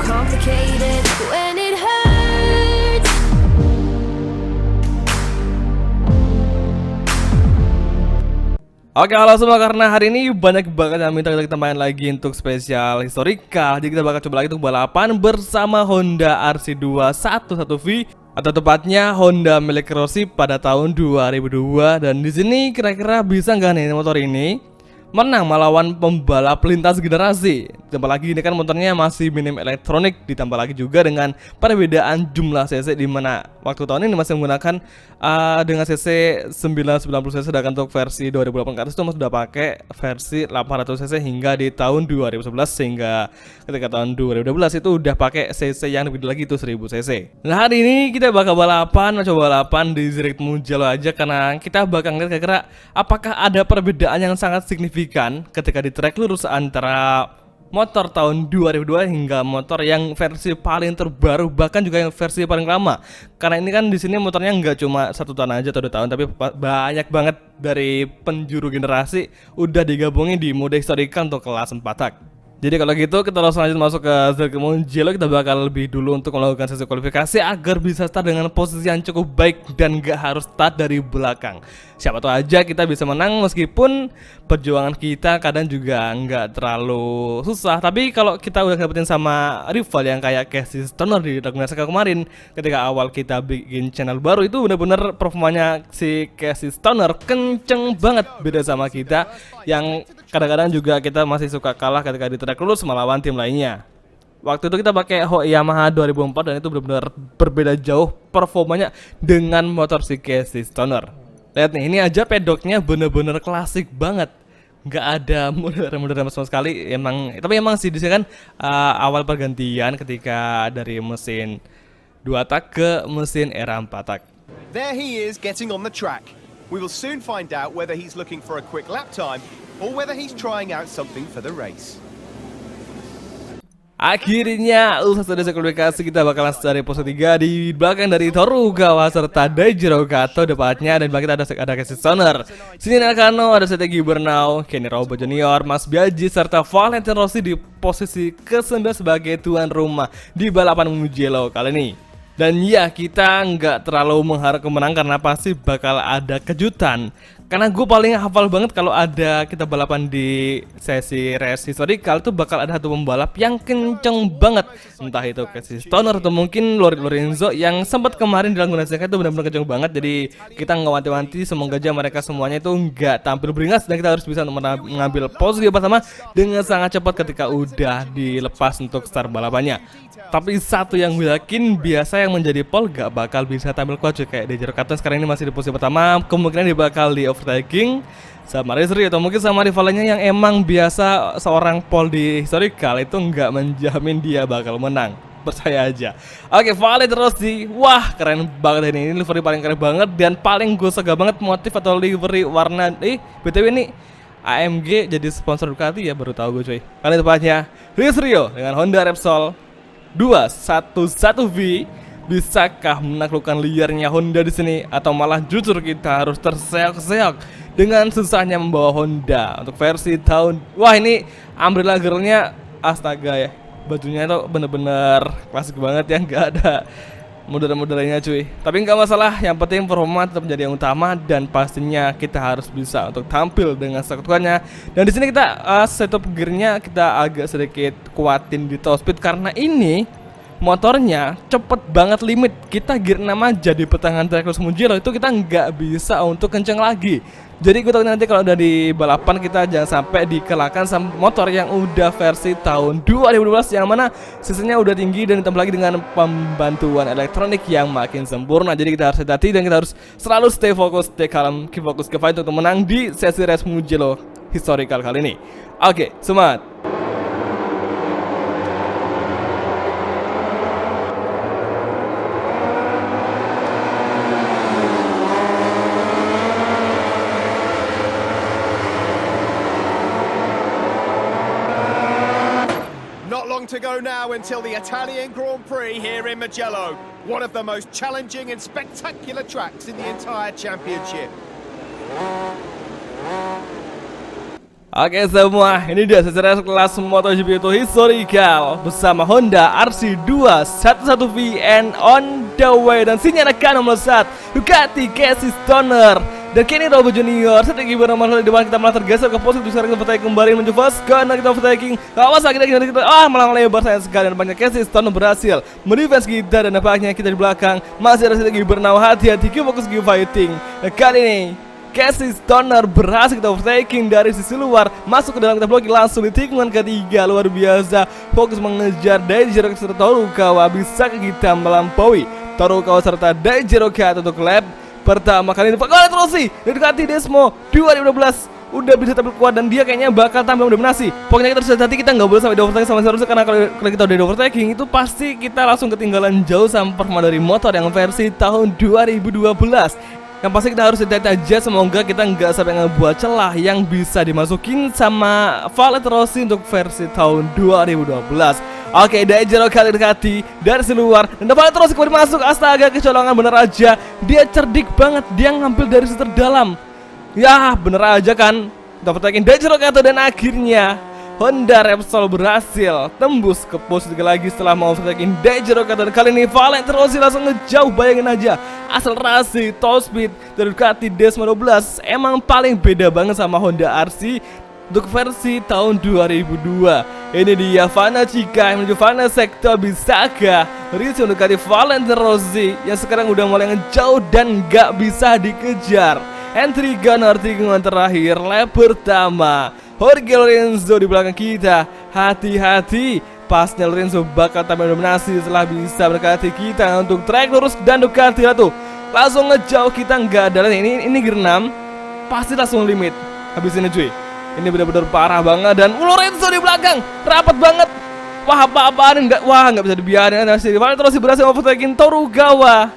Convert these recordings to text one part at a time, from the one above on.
complicated when it hurts. Oke, halo semua, karena hari ini banyak banget yang minta kita main lagi untuk spesial historical. Jadi kita bakal coba lagi untuk balapan bersama Honda RC2 11V atau tepatnya Honda milik Rossi pada tahun 2002. Dan di sini kira-kira bisa nggak nih motor ini menang melawan pembalap lintas generasi. Ditambah lagi ini kan motornya masih minim elektronik, ditambah lagi juga dengan perbedaan jumlah cc, di mana waktu tahun ini masih menggunakan dengan cc 990 cc, sedangkan untuk versi 2008 ke atas itu masih sudah pakai versi 800 cc hingga di tahun 2011, sehingga ketika tahun 2012 itu udah pakai cc yang lebih lagi, itu 1000 cc. Nah, hari ini kita bakal coba balapan di Zircon Mugello aja, karena kita bakal ngeliat kira-kira apakah ada perbedaan yang sangat signifikan ketika di trek lurus antara motor tahun 2002 hingga motor yang versi paling terbaru, bahkan juga yang versi paling lama. Karena ini kan di sini motornya nggak cuma 1 tahun aja atau 2 tahun, tapi banyak banget dari penjuru generasi udah digabungin di mode historical untuk kelas 4 tak. Jadi kalau gitu kita langsung lanjut masuk ke Zircon Mugello. Kita bakal lebih dulu untuk melakukan sesi kualifikasi agar bisa start dengan posisi yang cukup baik dan gak harus start dari belakang. Siapa tahu aja kita bisa menang, meskipun perjuangan kita kadang juga nggak terlalu susah. Tapi kalau kita udah dapetin sama rival yang kayak Casey Stoner di Ragunan Saka kemarin, ketika awal kita bikin channel baru, itu bener-bener performanya si Casey Stoner kenceng banget, beda sama kita yang kadang-kadang juga kita masih suka kalah ketika di trek lurus melawan tim lainnya. Waktu itu kita pakai Yamaha 2004 dan itu benar-benar berbeda jauh performanya dengan motor si Casey Stoner. Lihat nih, ini aja pedoknya bener-bener klasik banget, nggak ada modern sama sekali. Tapi emang sih di sini kan awal pergantian ketika dari mesin 2 tak ke mesin era 4 tak. There he is getting on the track. We will soon find out whether he's looking for a quick lap time or whether he's trying out something for the race. Akhirnya usai kualifikasi kita bakalan dari posisi 3 di belakang dari Toru Gawa serta Daijiro Kato depannya, dan belakang kita ada Casey Stoner, Shinji Nakano, ada Setegi Bernau, Kenny Robo Junior, Mas Biaggi serta Valentino Rossi di posisi ke-9 sebagai tuan rumah di balapan Mugello kali ini. Dan ya, kita nggak terlalu mengharap kemenangan karena pasti bakal ada kejutan. Karena gue paling hafal banget kalau ada kita balapan di sesi race historical tuh bakal ada satu pembalap yang kenceng banget. Entah itu Casey Stoner atau mungkin Lorenzo yang sempat kemarin di Ragunan Saka itu benar-benar kenceng banget. Jadi kita nggak wanti-wanti, semoga aja mereka semuanya itu nggak tampil beringas dan kita harus bisa mengambil posisi pertama dengan sangat cepat ketika udah dilepas untuk start balapannya. Tapi satu yang gue yakin, biasa yang menjadi pole gak bakal bisa tampil kuat kayak Daijiro Kato sekarang ini masih di posisi pertama, kemungkinan dia bakal di overtaking sama Rizri atau mungkin sama rivalnya yang emang biasa seorang pole di historical itu nggak menjamin dia bakal menang. Percaya aja. Oke, Valentino Rossi, wah keren banget ini livery paling keren banget, dan paling gue suka banget motif atau livery warna BTW ini AMG jadi sponsor Ducati ya, baru tahu gue cuy. Kali tepatnya Rizrio dengan Honda Repsol 211V. Bisakah menaklukkan liarnya Honda di sini, atau malah jujur kita harus terseok-seok dengan susahnya membawa Honda untuk versi tahun. Wah, ini umbrella girlnya astaga ya, bajunya itu bener-bener klasik banget ya, nggak ada model-modelnya cuy. Tapi nggak masalah, yang penting performa tetap menjadi yang utama, dan pastinya kita harus bisa untuk tampil dengan sekutukannya. Dan di sini kita setup gearnya kita agak sedikit kuatin di top speed, karena ini motornya cepet banget limit. Kita gear 6 aja di pertengahan trek lurus Mugello itu kita nggak bisa untuk kenceng lagi. Jadi gue tahu nanti kalau udah di balapan kita jangan sampai dikalahkan sama motor yang udah versi tahun 2012 yang mana sisinya udah tinggi dan ditambah lagi dengan pembantuan elektronik yang makin sempurna. Jadi kita harus hati-hati dan kita harus selalu stay fokus, stay calm, keep fokus ke fight untuk menang di sesi race Mugello historical kali ini. Oke, semangat. To go now until the Italian Grand Prix here in Mugello, one of the most challenging and spectacular tracks in the entire championship. Oke semua, ini dia secara kelas MotoGP itu historical bersama Honda RC2 11V and on the way. Dan sini ada nomor 1 Ducati Casey Stoner dan Kenny Robo Junior. Strategi bernama di depan kita malah tergeser ke posisi sekarang kita overtaking kembali menuju fast corner. Kita overtaking awas lagi kita malah lebar sayang sekali dan banyak Casey Stoner berhasil mendefense kita dan nampaknya kita di belakang masih ada strategi bernama hati-hati fokus fighting. Nah, kali ini Casey Stoner berhasil kita overtaking dari sisi luar masuk ke dalam kita blocking langsung di tikungan ketiga. Luar biasa fokus mengejar Daijiro serta Torukawa bisa kita melampaui Torukawa serta Daijiro untuk lap pertama kali ini. Pak Rossi Ducati Desmo 2012 udah bisa tampil kuat dan dia kayaknya bakal tampil mendominasi. Pokoknya kita harus hati-hati, kita nggak boleh sampai di overtaking sama seharusnya, karena kalau kita udah di overtaking itu pasti kita langsung ketinggalan jauh sama performa dari motor yang versi tahun 2012. Yang pasti kita harus hati-hati aja, semoga kita nggak sampai ngebuat celah yang bisa dimasukin sama Valentino Rossi untuk versi tahun 2012. Oke, Daijiro kali dekati dari si luar dan Valentino Rossi kembali masuk. Astaga, kecolongan bener aja. Dia cerdik banget, dia ngambil dari sisi terdalam. Ya, bener aja kan. Kita overtaking Daijiro dan akhirnya Honda Repsol berhasil tembus ke posisi 3 lagi setelah mau overtaking Daijiro dan kali ini Valentino Rossi langsung ngejauh. Bayangin aja, akselerasi top speed dari Ducati Desmo 12 emang paling beda banget sama Honda RC untuk versi tahun 2002. Ini dia Vanna Chica yang menuju Vanna Sektor. Bisakah Ricci Ducati Valentino Rossi yang sekarang udah mulai ngejauh dan gak bisa dikejar? Entry gunner tikungan terakhir lap pertama. Jorge Lorenzo di belakang kita. Hati-hati, pasnya Lorenzo bakal tampil dominasi setelah bisa mendekati kita untuk track lurus dan Ducati tuh langsung ngejauh kita nggak ada. Ini gear 6 pasti langsung limit habis ini cuy. Ini benar-benar parah banget dan Lorenzo di belakang rapat banget. Wah, apa-apaan nggak bisa dibiarin. Valentino Rossi berhasil overtaking Torugawa.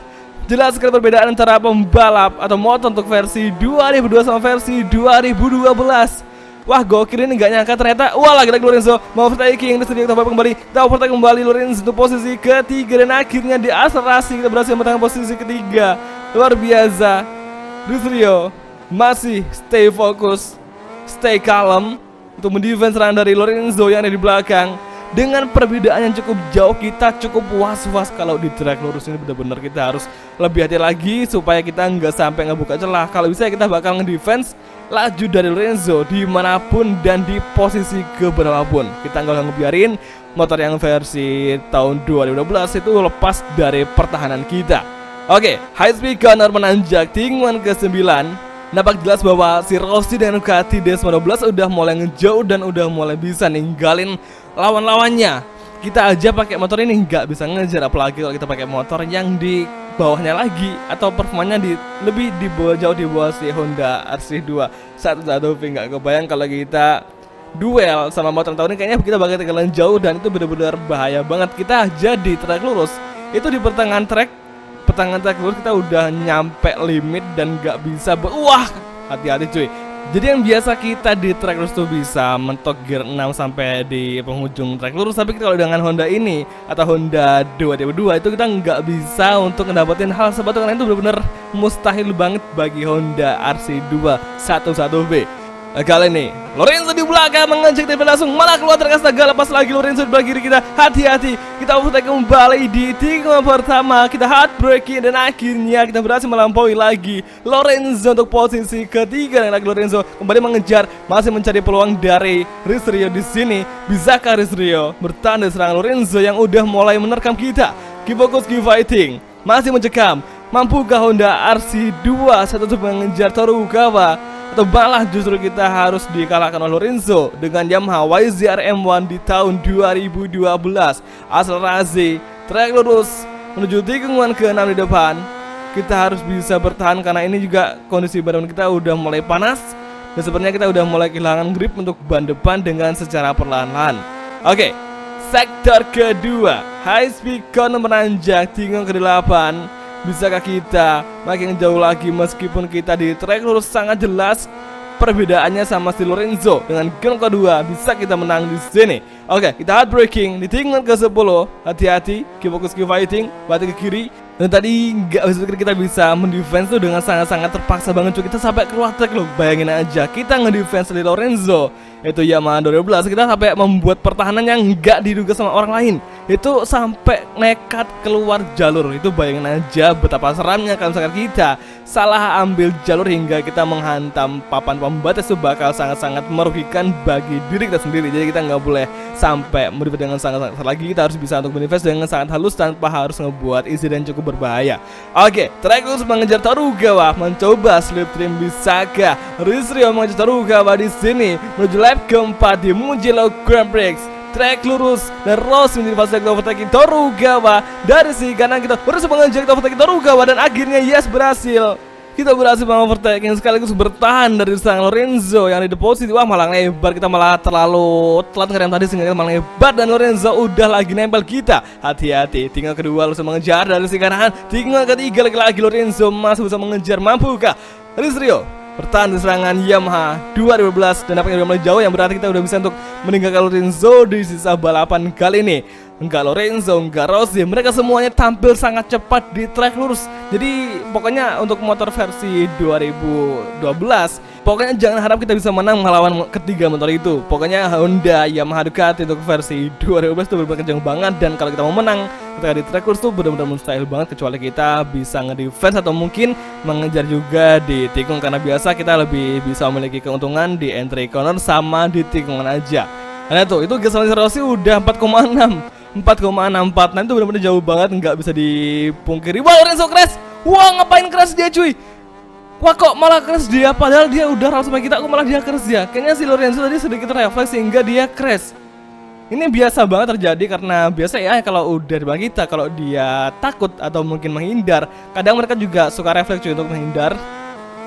Jelas sekali perbedaan antara pembalap atau motor untuk versi 2002 sama versi 2012. Wah, gokil, ini gak nyangka ternyata. Wah, lagi-lagi Lorenzo mau overtaking. Kita kembali, kita overtaking kembali Lorenzo untuk posisi ketiga dan akhirnya di akselerasi kita berhasil menang posisi ketiga. Luar biasa. Rizrio masih stay fokus, stay calm untuk mendefense serangan dari Lorenzo yang ada di belakang. Dengan perbedaan yang cukup jauh, kita cukup was-was kalau di track lurus ini. Benar-benar kita harus lebih hati lagi supaya kita nggak sampai ngebuka celah. Kalau bisa kita bakal ngedefense laju dari Lorenzo dimanapun dan di posisi keberapapun. Kita nggak ngebiarin motor yang versi tahun 2012 itu lepas dari pertahanan kita. Oke, high speed corner menanjak tikungan ke-9. Nampak jelas bahwa si Rossi dan Ducati Desmo 12 udah mulai ngejauh dan udah mulai bisa ninggalin lawan-lawannya. Kita aja pakai motor ini nggak bisa ngejar, apalagi kalau kita pakai motor yang di bawahnya lagi atau performanya lebih di bawah, jauh di bawah si Honda RC2 11V. Nggak kebayang kalau kita duel sama motor tahun ini, kayaknya kita bakal ketinggalan jauh dan itu benar-benar bahaya banget. Kita aja di track lurus itu di pertengahan track lurus kita udah nyampe limit dan nggak bisa wah, hati-hati cuy. Jadi yang biasa kita di track lurus tuh bisa mentok gear 6 sampai di penghujung track lurus, tapi kalau dengan Honda ini atau Honda 2002 itu kita nggak bisa untuk ngedapetin hal seperti itu, karena itu benar-benar mustahil banget bagi Honda RC2 11V. Kali ini Lorenzo di belakang mengejek dan langsung malah keluar terkasta gagal. Lepas lagi Lorenzo di belakang kiri kita. Hati-hati, kita overtake kembali di tikungan pertama. Kita hard braking dan akhirnya kita berhasil melampaui lagi Lorenzo untuk posisi ketiga. Dan lagi Lorenzo kembali mengejar, masih mencari peluang dari Rizrio di sini. Bisakah Rizrio bertahan dari serangan Lorenzo yang udah mulai menerkam kita? Keep focus, keep fighting, masih mencekam. Mampukah Honda RC2 satu mengejar Torugawa? Atau malah justru kita harus dikalahkan oleh Lorenzo dengan Yamaha YZR M1 di tahun 2012. Akselerasi track lurus menuju tikungan ke-6 di depan. Kita harus bisa bertahan karena ini juga kondisi ban kita udah mulai panas dan sepertinya kita udah mulai kehilangan grip untuk ban depan dengan secara perlahan-lahan. Oke, sektor kedua, high speed corner menanjak tikungan ke-8. Bisakah kita makin jauh lagi meskipun kita di track lurus? Sangat jelas perbedaannya sama si Lorenzo. Dengan game kedua bisa kita menang di sini. Oke, kita hard braking di tikungan ke-10. Hati-hati, keep focus, keep fighting. Balik ke kiri. Dan tadi nggak habis pikir kita bisa mendefense tuh dengan sangat-sangat terpaksa banget cuy. Kita sampai keluar track loh, bayangin aja. Kita ngedefense di Lorenzo itu Yamaha 12, kita sampai membuat pertahanan yang nggak diduga sama orang lain. Itu sampai nekat keluar jalur. Itu bayangin aja betapa seramnya kalau misalkan kita salah ambil jalur hingga kita menghantam papan pembatas, itu bakal sangat-sangat merugikan bagi diri kita sendiri. Jadi kita nggak boleh sampai mendefense dengan sangat lagi. Kita harus bisa untuk mendefense dengan sangat halus tanpa harus ngebuat insiden cukup berbahaya. Oke, Tracklurus mengejar Torugawa, mencoba slipstream bisakah? Rizrio mengejar Torugawa di sini menuju lap keempat di Mugello Grand Prix. Track lurus dan Rossi menjadi fase overtaking Torugawa dari si kanan. Kita terus mengejar overtaking Torugawa dan akhirnya yes berhasil. Kita berhasil mengovertaking sekaligus bertahan dari sang Lorenzo yang di posisi. Wah, malah lebar, kita malah terlalu telat ngerem tadi sehingga kita malah lebar dan Lorenzo udah lagi nempel kita. Hati-hati, tinggal kedua Lorenzo mengejar dari si kanan. Tinggal ketiga lagi Lorenzo masih bisa mengejar, mampukah Rizrio bertahan di serangan Yamaha 2012 dan nampaknya udah mulai jauh, yang berarti kita udah bisa untuk meninggalkan Lorenzo di sisa balapan kali ini. Enggak Lorenzo, enggak Rossi, mereka semuanya tampil sangat cepat di track lurus. Jadi pokoknya untuk motor versi 2012, pokoknya jangan harap kita bisa menang melawan ketiga motor itu. Pokoknya Honda, Yamaha, Ducati untuk versi 2012 itu benar-benar kencang banget. Dan kalau kita mau menang ketika di track lurus tuh benar-benar mustahil banget, kecuali kita bisa ngedefense atau mungkin mengejar juga di tikung, karena biasa kita lebih bisa memiliki keuntungan di entry corner sama di tikungan aja. Nah itu geseran Rossi udah 4,64. Nah itu benar-benar jauh banget, nggak bisa dipungkiri. Wah, Lorenzo crash. Wah, ngapain crash dia cuy? Wah, kok malah crash dia, padahal dia udah rawat sama kita, kok malah dia crash dia. Kayaknya si Lorenzo tadi sedikit refleks sehingga dia crash. Ini biasa banget terjadi karena biasa ya kalau udah di belakang kita, kalau dia takut atau mungkin menghindar, kadang mereka juga suka refleks cuy untuk menghindar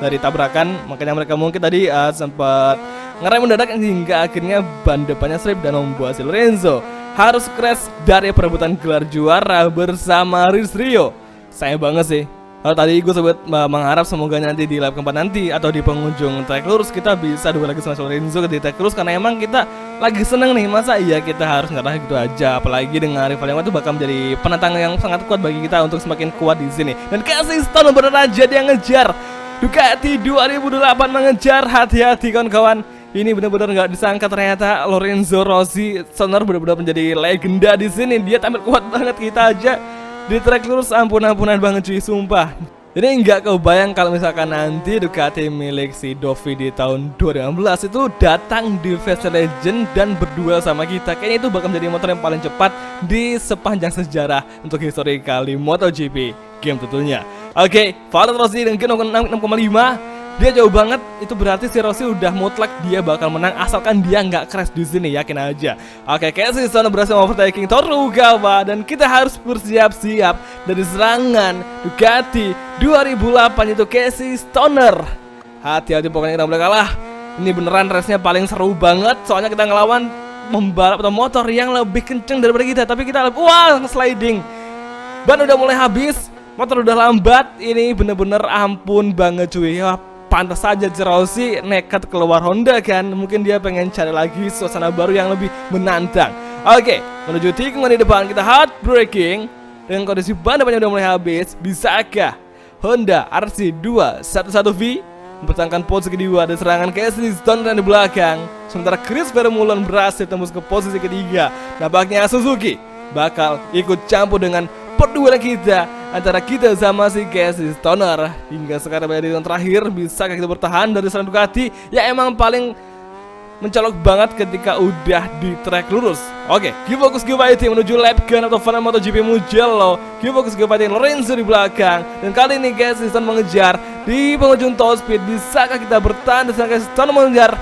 dari tabrakan. Makanya mereka mungkin tadi sempat ngerem mendadak hingga akhirnya ban depannya slip dan membuat si Lorenzo harus crash dari perebutan gelar juara bersama Rizrio. Sayang banget sih. Kalau tadi gue sebut mengharap semoga nanti di lap keempat nanti atau di penghujung track lurus kita bisa dua lagi sama Lorenzo di track lurus, karena emang kita lagi seneng nih. Masa iya kita harus nyerah gitu aja, apalagi dengan rival yang itu bakal menjadi penantang yang sangat kuat bagi kita untuk semakin kuat di sini. Dan Casey Stoner beneran aja dia ngejar Ducati 2008 mengejar. Hati-hati kawan-kawan. Ini benar-benar nggak disangka ternyata Lorenzo Rossi Stoner benar-benar menjadi legenda di sini. Dia tampil kuat banget, kita aja di track lurus ampun-ampunan banget cuy, sumpah. Jadi nggak kebayang kalau misalkan nanti Ducati milik si Dovi di tahun 2016 itu datang di Fast Legend dan berduel sama kita. Kayaknya itu bakal menjadi motor yang paling cepat di sepanjang sejarah untuk historical di MotoGP game tentunya. Oke, Valentino Rossi dengan 6,5. Dia jauh banget, itu berarti si Rossi udah mutlak dia bakal menang asalkan dia nggak crash di sini, yakin aja. Oke, Casey Stoner berhasil overtaking Torugawa dan kita harus bersiap-siap dari serangan Ducati 2008 itu Casey Stoner. Hati-hati pokoknya kita boleh kalah. Ini beneran race-nya paling seru banget, soalnya kita ngelawan membalap atau motor yang lebih kenceng daripada kita, tapi kita wah sliding. Ban udah mulai habis, motor udah lambat. Ini bener-bener ampun banget cuy. Wah, pantas saja Rossi nekat keluar Honda kan. Mungkin dia pengen cari lagi suasana baru yang lebih menantang. Oke, menuju tikungan di depan kita hard braking. Dengan kondisi ban depannya udah mulai habis, bisakah Honda RC211V mempertahankan posisi kedua dan serangan Casey Stoner di belakang? Sementara Chris Vermeulen berhasil tembus ke posisi ketiga. Nampaknya Suzuki bakal ikut campur dengan perduelan kita antara kita sama si Casey Stoner. Hingga sekarang pada di terakhir, bisakah kita bertahan dari serangan Ducati ya emang paling mencolok banget ketika udah di track lurus. Oke, Q-Focus Q-Fighting menuju lap gun atau final MotoGP Mugello. Q-Focus Q-Fighting Lorenzo di belakang. Dan kali ini Casey Stoner mengejar di penghujung top speed. Bisakah kita bertahan dari Casey Stoner mengejar,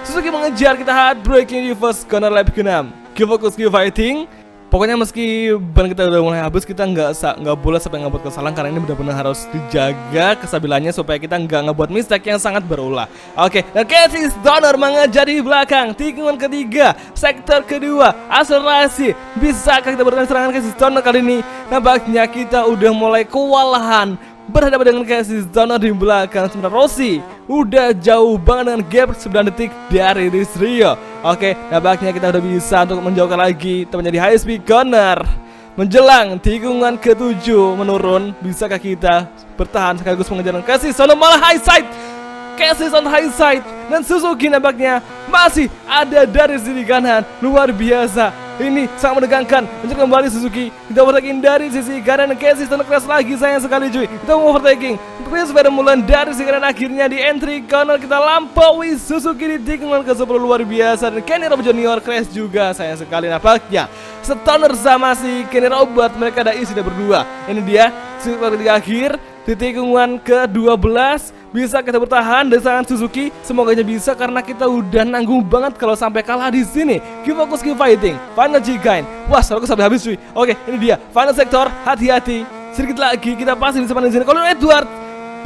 Suzuki mengejar. Kita hard braking di first corner lap ke-6. Q-Focus Q-Fighting. Pokoknya meski ban kita udah mulai habis, kita nggak boleh sampai ngebuat kesalahan, karena ini benar-benar harus dijaga kestabilannya supaya kita nggak ngebuat mistake yang sangat berulah. Oke, dan Casey Stoner mengejar di belakang tikungan ketiga, sektor kedua, akselerasi. Bisakah kita bertahan serangan Casey Stoner kali ini? Nampaknya kita udah mulai kewalahan berhadapan dengan Casey Stoner di belakang. Sementara Rossi udah jauh banget dengan gap 9 detik dari Rizrio. Oke, nampaknya kita udah bisa untuk menjauhkan lagi temannya di high speed corner. Menjelang tikungan ke-7 menurun, bisakah kita bertahan sekaligus mengejar Casey Stoner malah high side. Casey on high side dan Suzuki nampaknya masih ada dari sisi kanan. Luar biasa, ini sangat menegangkan. Untuk kembali Suzuki, kita overtaking dari sisi kanan. Casey Stoner crash lagi, sayang sekali cuy. Kita mau overtaking Chris Vermeulen dari sisi kanan. Akhirnya di entry corner kita lampaui Suzuki di tikungan ke-10. Luar biasa. Dan Kenny Robert Junior crash juga, sayang sekali nampaknya. Stoner sama si Kenny Robert, mereka ada isi berdua. Ini dia di akhir di tikungan ke-12. Bisa kita bertahan dari tangan Suzuki? Semoga aja bisa karena kita udah nanggung banget kalau sampai kalah di sini. Keep focus, keep fighting. Final G-Gain. Wah, aku sampai habis cuy. Oke, ini dia final sektor. Hati-hati. Sedikit lagi kita pasti bisa menang di sini. Kalau Edward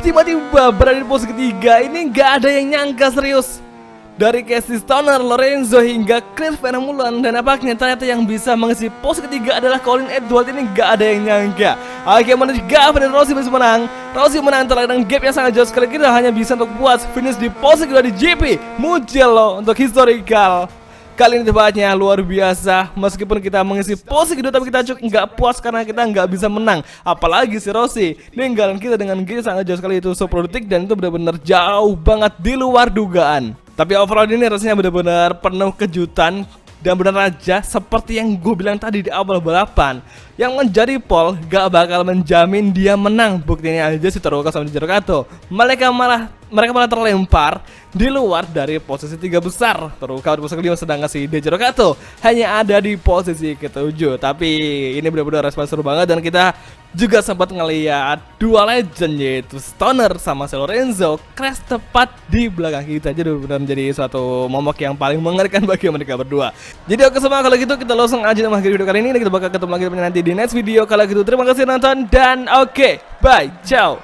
tiba-tiba berada di posisi ketiga, ini nggak ada yang nyangka serius. Dari Casey Stoner, Lorenzo hingga Chris Vermeulen, dan nampaknya ternyata yang bisa mengisi posisi ketiga adalah Colin Edward. Ini gak ada yang nyangka. Akhirnya Gavin dan Rossi bisa menang. Rossi menang dengan gap yang sangat jauh sekali. Kita hanya bisa untuk puas finish di posisi kedua di GP Mugello untuk historical. Kali ini tepatnya luar biasa. Meskipun kita mengisi posisi kedua, tapi kita cukup nggak puas karena kita nggak bisa menang. Apalagi si Rossi ninggalin kita dengan gap sangat jauh sekali, itu 10 detik, dan itu benar-benar jauh banget di luar dugaan. Tapi overall ini rasanya benar-benar penuh kejutan. Dan benar aja seperti yang gue bilang tadi di awal balapan, yang menjadi pole gak bakal menjamin dia menang. Buktinya aja si Toro Rosso sama Jiro Kato, mereka malah terlempar di luar dari posisi 3 besar. Toro Rosso di posisi kelima, sedangkan si Jiro Kato hanya ada di posisi ke-7. Tapi ini benar-benar respon seru banget, dan kita juga sempat ngeliat dua legend yaitu Stoner sama si Lorenzo crash tepat di belakang kita. Jadi benar menjadi suatu momok yang paling mengerikan bagi mereka berdua. Jadi oke semua, kalau gitu kita langsung aja mengakhiri video kali ini. Kita bakal ketemu lagi nanti di next video. Kalau gitu terima kasih nonton dan oke, bye, ciao.